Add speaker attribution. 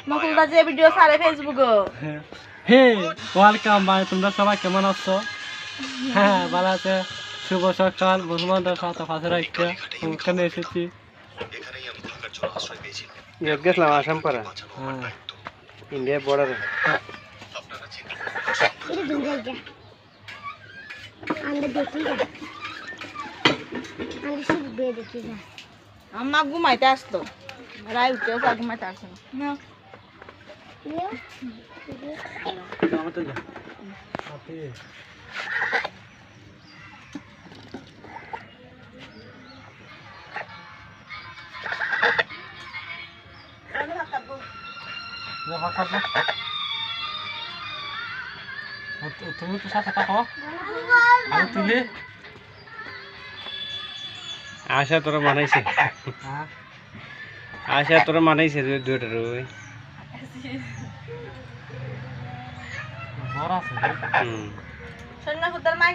Speaker 1: নকুলদা যে ভিডিও ছাড়ে ফেসবুকে।
Speaker 2: হে ওয়েলকাম ভাই, তোমরা সবাই কেমন আছো? হ্যাঁ ভালো আছে। শুভ সকাল, বন্ধুবান্ধব সাথে পাশে রাখতে এখানে এসেছি।
Speaker 3: গেছিলাম আসাম পাড়া
Speaker 2: হ্যাঁ
Speaker 3: ইন্ডিয়া বর্ডারে।
Speaker 1: আম্মা ঘুমাইতে আসতো, রায় উঠেও তা ঘুমাইতে আসে না।
Speaker 2: তুমি তো সাথে থাকো, আমি তুলি।
Speaker 3: আশা তোরা মানাইছে, আশা তোরা মানাইছে দুইটার ওই
Speaker 2: বড় আছে।
Speaker 1: সন্ধ্যা ফুটার মাকে